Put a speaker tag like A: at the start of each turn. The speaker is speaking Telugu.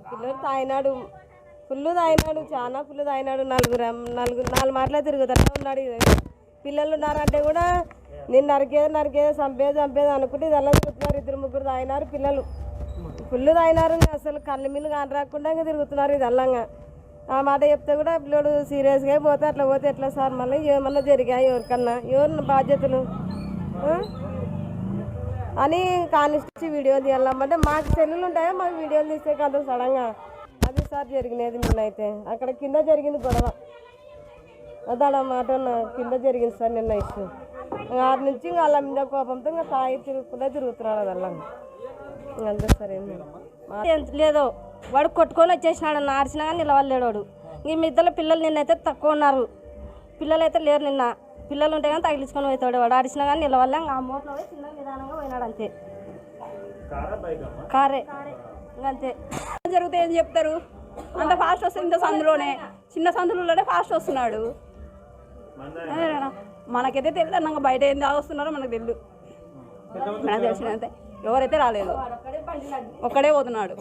A: పిల్లలు తాగినాడు, ఫుల్ తాగినాడు, చాలా ఫుల్ తాగినాడు. నాలుగు మాటలే తిరుగుతూనే ఉన్నాడు. పిల్లలు ఉన్నారంటే కూడా నేను నరికేది చంపేది అనుకుంటే ఇదల్లా తిరుగుతున్నారు. 2-3 తాగినారు పిల్లలు, ఫుల్ తాగినారు. అసలు కళ్ళు మిల్లు కాని రాకుండా ఇంకా తిరుగుతున్నారు. ఇదల్లంగా ఆ మాట చెప్తే కూడా పిల్లడు సీరియస్గా పోతే అట్లా పోతే ఎట్లా సార్? మళ్ళీ ఏమన్నా జరిగాయి ఎవరికన్నా, ఎవరు బాధ్యతలు అని కానిచ్చి వీడియో తీయాలంటే మాకు సెల్లులు ఉంటాయా? మాకు వీడియోలు తీస్తే కదా సడన్గా అది సార్ జరిగినది. నిన్నైతే అక్కడ కింద జరిగింది గొడవ, అదాడ మాట కింద జరిగింది సార్ నిన్న ఇష్యూ. ఆరు నుంచి ఇంకా వాళ్ళ మీద కోపంతో ఇంకా తాగి తిరుగుతున్నాడు అదల్లా. అంతే సార్. ఏం లేదు, వాడు కొట్టుకొని వచ్చేసినాడు. ఆడిచినా కానీ నిలవలేడు వాడు. ఈ మిద్దల పిల్లలు నిన్నైతే తక్కువ ఉన్నారు, పిల్లలు అయితే లేరు. నిన్న పిల్లలు ఉంటే కానీ తగిలించుకొని పోతాడు వాడు. ఆడిచినా కానీ నిలవలే. ఇంకా ఆ మూట్లో పోయి చిన్న నిదానంగా పోయినాడు అంతే. కారే ఇంకంతే.
B: జరిగితే ఏం చెప్తారు? అంత ఫాస్ట్ వస్తుంది ఇంత సందులోనే, చిన్న సందులోనే ఫాస్ట్ వస్తున్నాడు. మనకైతే తెలియదు అన్నాక బయట ఏం తాగొస్తున్నారో మనకు తెలియదు. మనకు తెలిసినంతే ఎవరైతే రాలేదు, ఒక్కడే పోతున్నాడు.